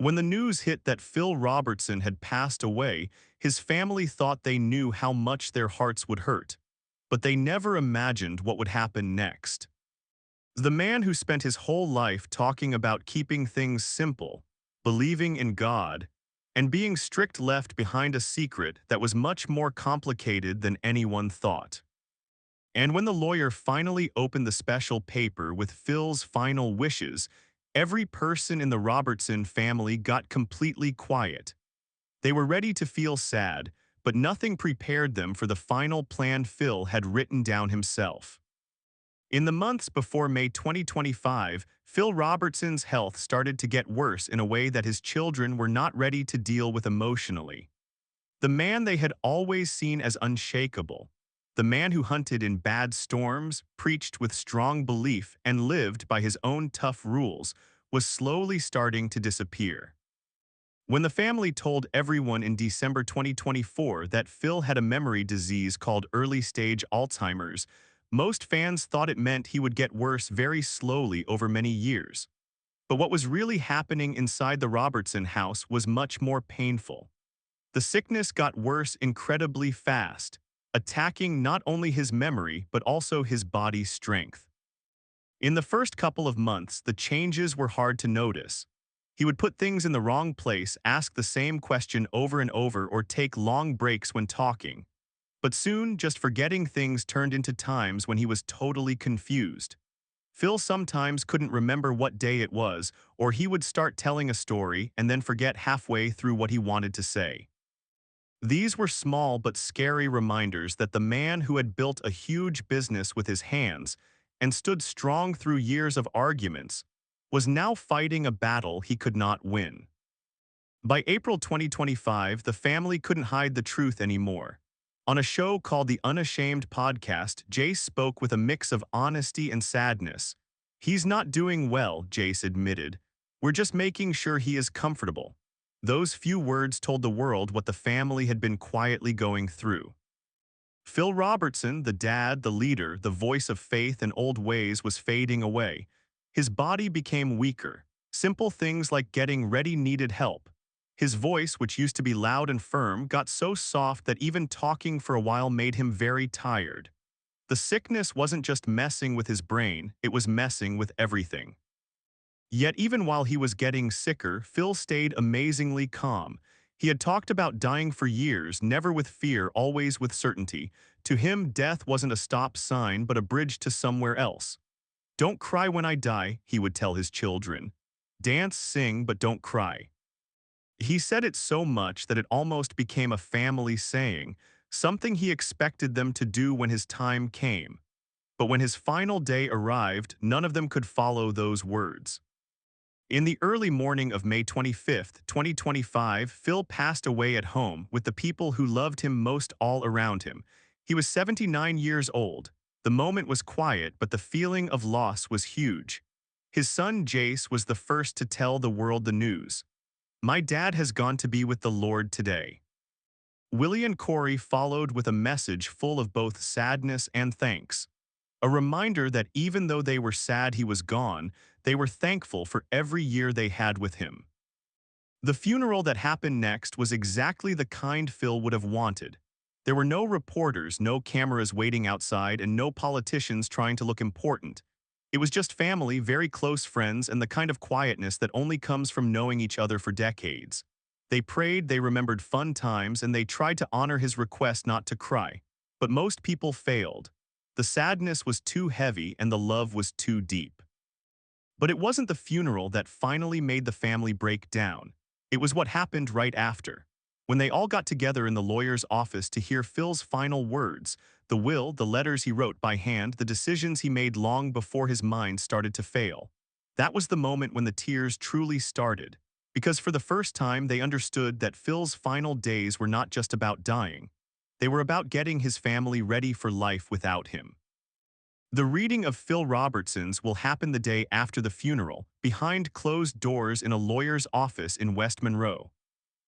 When the news hit that Phil Robertson had passed away, his family thought they knew how much their hearts would hurt. But they never imagined what would happen next. The man who spent his whole life talking about keeping things simple, believing in God, and being strict left behind a secret that was much more complicated than anyone thought. And when the lawyer finally opened the special paper with Phil's final wishes, every person in the Robertson family got completely quiet. They were ready to feel sad, but nothing prepared them for the final plan Phil had written down himself. In the months before May 2025, Phil Robertson's health started to get worse in a way that his children were not ready to deal with emotionally. The man they had always seen as unshakable, the man who hunted in bad storms, preached with strong belief, and lived by his own tough rules, was slowly starting to disappear. When the family told everyone in December 2024 that Phil had a memory disease called early-stage Alzheimer's, most fans thought it meant he would get worse very slowly over many years. But what was really happening inside the Robertson house was much more painful. The sickness got worse incredibly fast, attacking not only his memory but also his body's strength. In the first couple of months, the changes were hard to notice. He would put things in the wrong place, ask the same question over and over, or take long breaks when talking. But soon, just forgetting things turned into times when he was totally confused. Phil sometimes couldn't remember what day it was, or he would start telling a story and then forget halfway through what he wanted to say. These were small but scary reminders that the man who had built a huge business with his hands and stood strong through years of arguments was now fighting a battle he could not win. By April 2025, the family couldn't hide the truth anymore. On a show called The Unashamed Podcast, Jace spoke with a mix of honesty and sadness. "He's not doing well," Jace admitted. "We're just making sure he is comfortable." Those few words told the world what the family had been quietly going through. Phil Robertson, the dad, the leader, the voice of faith and old ways, was fading away. His body became weaker. Simple things like getting ready needed help. His voice, which used to be loud and firm, got so soft that even talking for a while made him very tired. The sickness wasn't just messing with his brain, it was messing with everything. Yet even while he was getting sicker, Phil stayed amazingly calm. He had talked about dying for years, never with fear, always with certainty. To him, death wasn't a stop sign, but a bridge to somewhere else. "Don't cry when I die," he would tell his children. "Dance, sing, but don't cry." He said it so much that it almost became a family saying, something he expected them to do when his time came. But when his final day arrived, none of them could follow those words. In the early morning of May 25, 2025, Phil passed away at home with the people who loved him most all around him. He was 79 years old. The moment was quiet, but the feeling of loss was huge. His son Jace was the first to tell the world the news. "My dad has gone to be with the Lord today." Willie and Corey followed with a message full of both sadness and thanks. A reminder that even though they were sad he was gone, they were thankful for every year they had with him. The funeral that happened next was exactly the kind Phil would have wanted. There were no reporters, no cameras waiting outside, and no politicians trying to look important. It was just family, very close friends, and the kind of quietness that only comes from knowing each other for decades. They prayed, they remembered fun times, and they tried to honor his request not to cry. But most people failed. The sadness was too heavy and the love was too deep. But it wasn't the funeral that finally made the family break down. It was what happened right after. When they all got together in the lawyer's office to hear Phil's final words, the will, the letters he wrote by hand, the decisions he made long before his mind started to fail. That was the moment when the tears truly started. Because for the first time they understood that Phil's final days were not just about dying. They were about getting his family ready for life without him. The reading of Phil Robertson's will happen the day after the funeral, behind closed doors in a lawyer's office in West Monroe.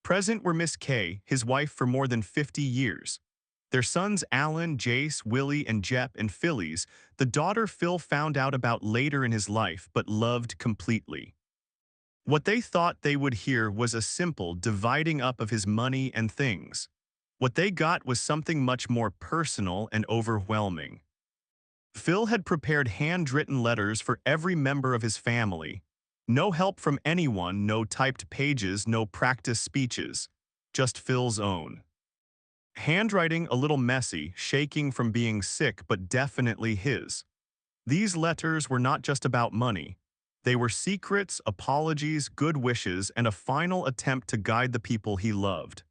Present were Miss Kay, his wife for more than 50 years. Their sons Alan, Jace, Willie, and Jep, and Phillies, the daughter Phil found out about later in his life but loved completely. What they thought they would hear was a simple dividing up of his money and things. What they got was something much more personal and overwhelming. Phil had prepared handwritten letters for every member of his family. No help from anyone, no typed pages, no practice speeches. Just Phil's own. Handwriting a little messy, shaking from being sick, but definitely his. These letters were not just about money. They were secrets, apologies, good wishes, and a final attempt to guide the people he loved.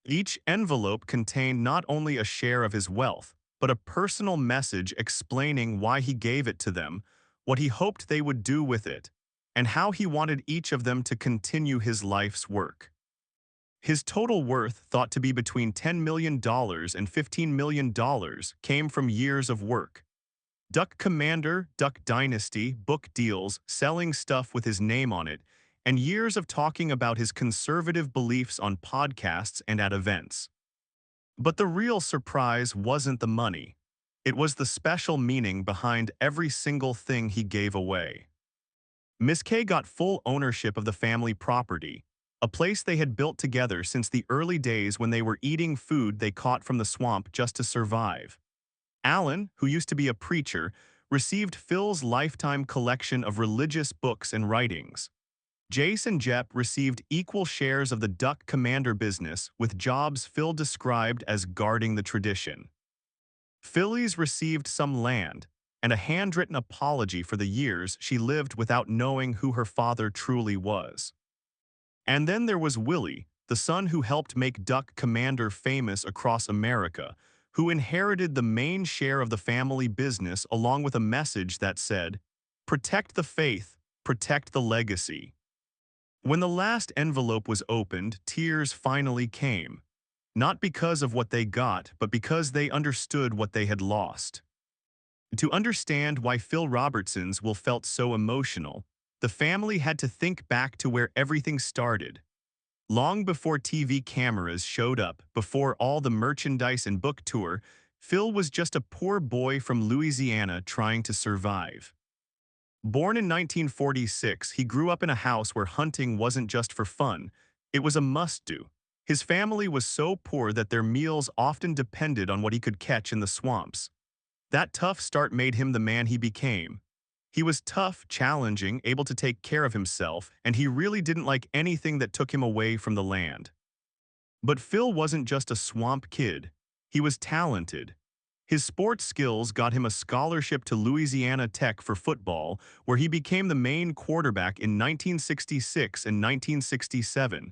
Each envelope contained not only a share of his wealth, but a personal message explaining why he gave it to them, what he hoped they would do with it, and how he wanted each of them to continue his life's work. His total worth, thought to be between $10 million and $15 million, came from years of work. Duck Commander, Duck Dynasty, book deals, selling stuff with his name on it, and years of talking about his conservative beliefs on podcasts and at events. But the real surprise wasn't the money. It was the special meaning behind every single thing he gave away. Miss K got full ownership of the family property, a place they had built together since the early days when they were eating food they caught from the swamp just to survive. Alan, who used to be a preacher, received Phil's lifetime collection of religious books and writings. Jace and Jep received equal shares of the Duck Commander business, with jobs Phil described as guarding the tradition. Phyllis received some land and a handwritten apology for the years she lived without knowing who her father truly was. And then there was Willie, the son who helped make Duck Commander famous across America, who inherited the main share of the family business along with a message that said, "Protect the faith, protect the legacy." When the last envelope was opened, tears finally came. Not because of what they got, but because they understood what they had lost. To understand why Phil Robertson's will felt so emotional, the family had to think back to where everything started. Long before TV cameras showed up, before all the merchandise and book tour, Phil was just a poor boy from Louisiana trying to survive. Born in 1946, he grew up in a house where hunting wasn't just for fun, it was a must-do. His family was so poor that their meals often depended on what he could catch in the swamps. That tough start made him the man he became. He was tough, challenging, able to take care of himself, and he really didn't like anything that took him away from the land. But Phil wasn't just a swamp kid. He was talented. His sports skills got him a scholarship to Louisiana Tech for football, where he became the main quarterback in 1966 and 1967.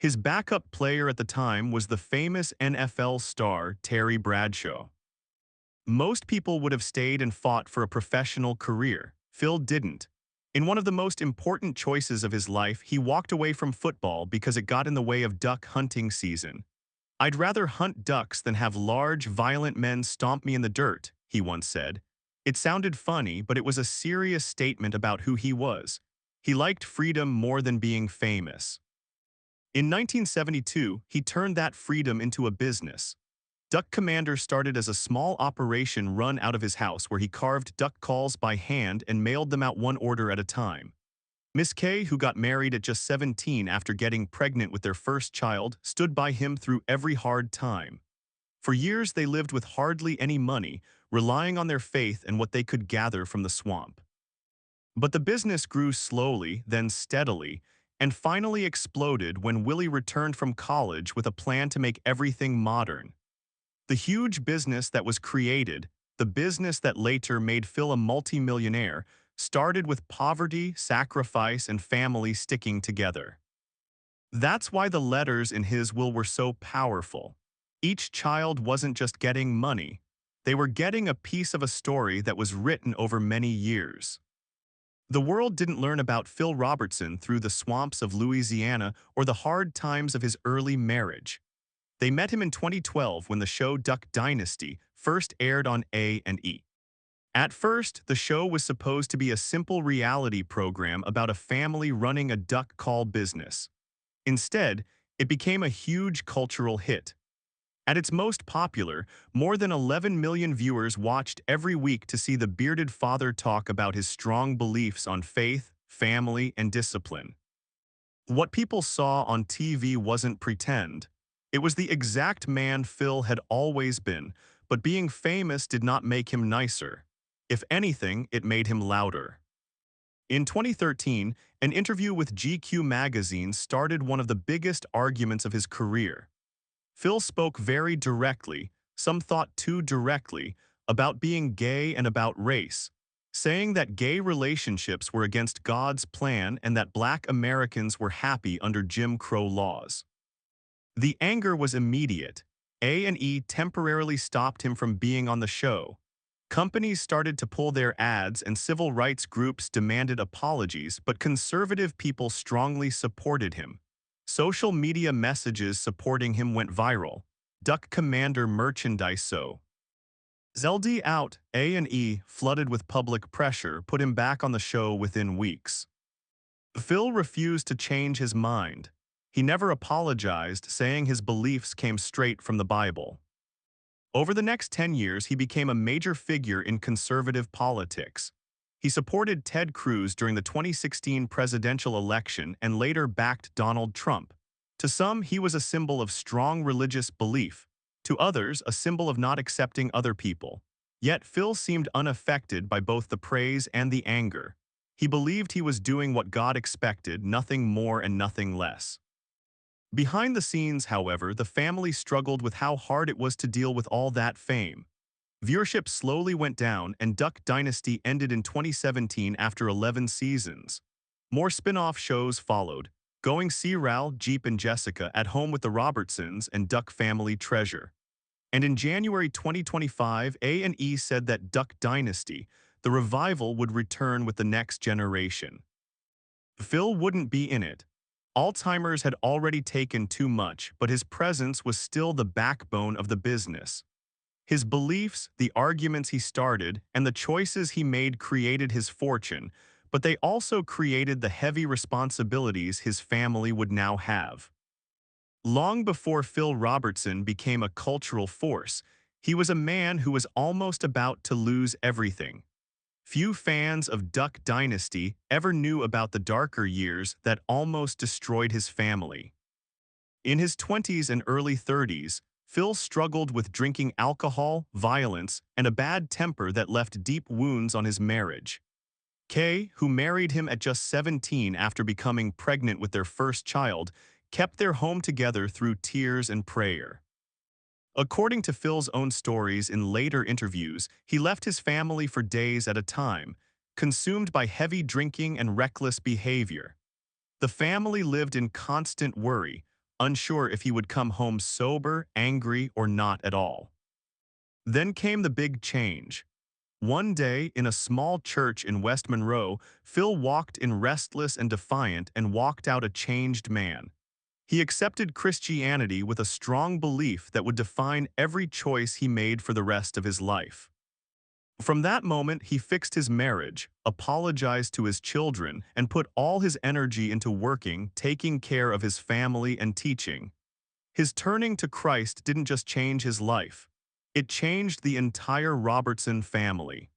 His backup player at the time was the famous NFL star Terry Bradshaw. Most people would have stayed and fought for a professional career. Phil didn't. In one of the most important choices of his life, he walked away from football because it got in the way of duck hunting season. "I'd rather hunt ducks than have large, violent men stomp me in the dirt," he once said. It sounded funny, but it was a serious statement about who he was. He liked freedom more than being famous. In 1972, he turned that freedom into a business. Duck Commander started as a small operation run out of his house where he carved duck calls by hand and mailed them out one order at a time. Miss K, who got married at just 17 after getting pregnant with their first child, stood by him through every hard time. For years, they lived with hardly any money, relying on their faith and what they could gather from the swamp. But the business grew slowly, then steadily, and finally exploded when Willie returned from college with a plan to make everything modern. The huge business that was created, the business that later made Phil a multimillionaire, started with poverty, sacrifice, and family sticking together. That's why the letters in his will were so powerful. Each child wasn't just getting money. They were getting a piece of a story that was written over many years. The world didn't learn about Phil Robertson through the swamps of Louisiana or the hard times of his early marriage. They met him in 2012 when the show Duck Dynasty first aired on A&E. At first, the show was supposed to be a simple reality program about a family running a duck call business. Instead, it became a huge cultural hit. At its most popular, more than 11 million viewers watched every week to see the bearded father talk about his strong beliefs on faith, family, and discipline. What people saw on TV wasn't pretend. It was the exact man Phil had always been, but being famous did not make him nicer. If anything, it made him louder. In 2013, an interview with GQ magazine started one of the biggest arguments of his career. Phil spoke very directly, some thought too directly, about being gay and about race, saying that gay relationships were against God's plan and that Black Americans were happy under Jim Crow laws. The anger was immediate. A&E temporarily stopped him from being on the show. Companies started to pull their ads and civil rights groups demanded apologies, but conservative people strongly supported him. Social media messages supporting him went viral. Duck Commander merchandise so. Zeldy out, A&E, flooded with public pressure, put him back on the show within weeks. Phil refused to change his mind. He never apologized, saying his beliefs came straight from the Bible. Over the next 10 years, he became a major figure in conservative politics. He supported Ted Cruz during the 2016 presidential election and later backed Donald Trump. To some, he was a symbol of strong religious belief. To others, a symbol of not accepting other people. Yet Phil seemed unaffected by both the praise and the anger. He believed he was doing what God expected, nothing more and nothing less. Behind the scenes, however, the family struggled with how hard it was to deal with all that fame. Viewership slowly went down, and Duck Dynasty ended in 2017 after 11 seasons. More spin-off shows followed, Going See Ral, Jeep and Jessica, At Home with the Robertsons, and Duck Family Treasure. And in January 2025, A&E said that Duck Dynasty, the revival, would return with the next generation. Phil wouldn't be in it. Alzheimer's had already taken too much, but his presence was still the backbone of the business. His beliefs, the arguments he started, and the choices he made created his fortune, but they also created the heavy responsibilities his family would now have. Long before Phil Robertson became a cultural force, he was a man who was almost about to lose everything. Few fans of Duck Dynasty ever knew about the darker years that almost destroyed his family. In his 20s and early 30s, Phil struggled with drinking alcohol, violence, and a bad temper that left deep wounds on his marriage. Kay, who married him at just 17 after becoming pregnant with their first child, kept their home together through tears and prayer. According to Phil's own stories in later interviews, he left his family for days at a time, consumed by heavy drinking and reckless behavior. The family lived in constant worry, unsure if he would come home sober, angry, or not at all. Then came the big change. One day, in a small church in West Monroe, Phil walked in restless and defiant and walked out a changed man. He accepted Christianity with a strong belief that would define every choice he made for the rest of his life. From that moment, he fixed his marriage, apologized to his children, and put all his energy into working, taking care of his family, and teaching. His turning to Christ didn't just change his life. It changed the entire Robertson family.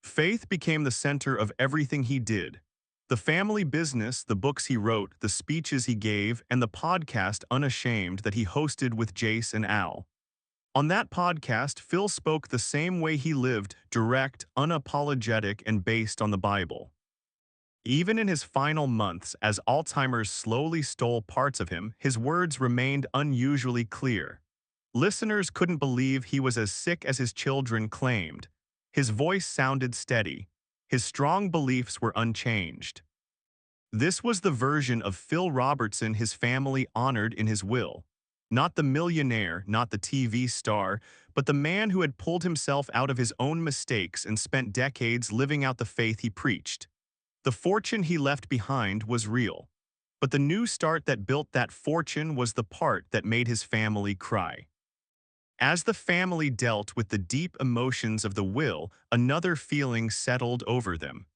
Faith became the center of everything he did. The family business, the books he wrote, the speeches he gave, and the podcast Unashamed that he hosted with Jace and Al. On that podcast, Phil spoke the same way he lived, direct, unapologetic, and based on the Bible. Even in his final months, as Alzheimer's slowly stole parts of him, his words remained unusually clear. Listeners couldn't believe he was as sick as his children claimed. His voice sounded steady. His strong beliefs were unchanged. This was the version of Phil Robertson his family honored in his will. Not the millionaire, not the TV star, but the man who had pulled himself out of his own mistakes and spent decades living out the faith he preached. The fortune he left behind was real. But the new start that built that fortune was the part that made his family cry. As the family dealt with the deep emotions of the will, another feeling settled over them.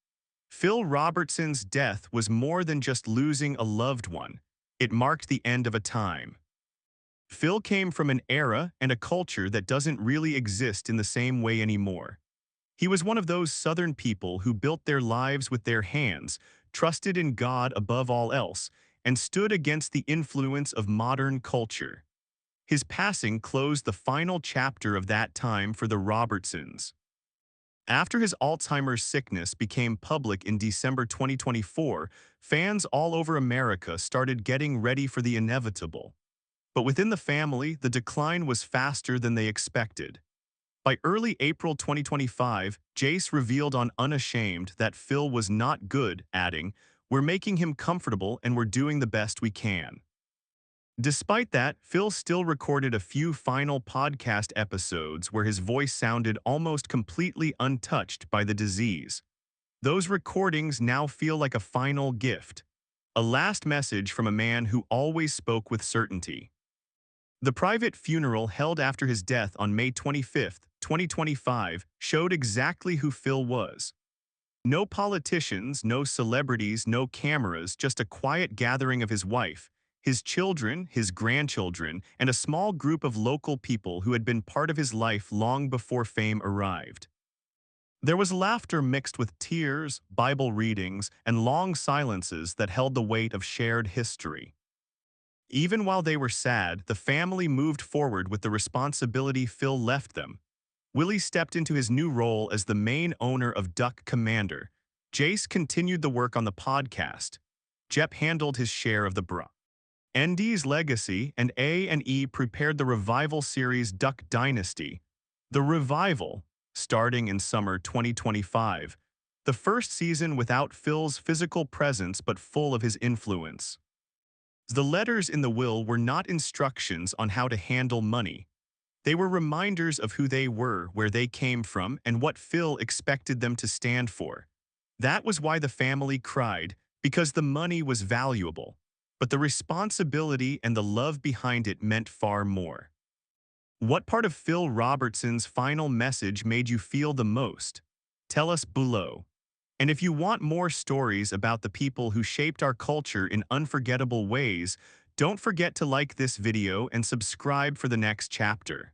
Phil Robertson's death was more than just losing a loved one. It marked the end of a time. Phil came from an era and a culture that doesn't really exist in the same way anymore. He was one of those Southern people who built their lives with their hands, trusted in God above all else, and stood against the influence of modern culture. His passing closed the final chapter of that time for the Robertsons. After his Alzheimer's sickness became public in December 2024, fans all over America started getting ready for the inevitable. But within the family, the decline was faster than they expected. By early April 2025, Jace revealed on Unashamed that Phil was not good, adding, "We're making him comfortable and we're doing the best we can." Despite that, Phil still recorded a few final podcast episodes where his voice sounded almost completely untouched by the disease. Those recordings now feel like a final gift, a last message from a man who always spoke with certainty. The private funeral held after his death on May 25, 2025, showed exactly who Phil was. No politicians, no celebrities, no cameras, just a quiet gathering of his wife, his children, his grandchildren, and a small group of local people who had been part of his life long before fame arrived. There was laughter mixed with tears, Bible readings, and long silences that held the weight of shared history. Even while they were sad, the family moved forward with the responsibility Phil left them. Willie stepped into his new role as the main owner of Duck Commander. Jace continued the work on the podcast. Jep handled his share of the bruh. ND's legacy, and A&E prepared the revival series Duck Dynasty. The revival, starting in summer 2025. The first season without Phil's physical presence but full of his influence. The letters in the will were not instructions on how to handle money. They were reminders of who they were, where they came from, and what Phil expected them to stand for. That was why the family cried, because the money was valuable. But the responsibility and the love behind it meant far more. What part of Phil Robertson's final message made you feel the most? Tell us below. And if you want more stories about the people who shaped our culture in unforgettable ways, don't forget to like this video and subscribe for the next chapter.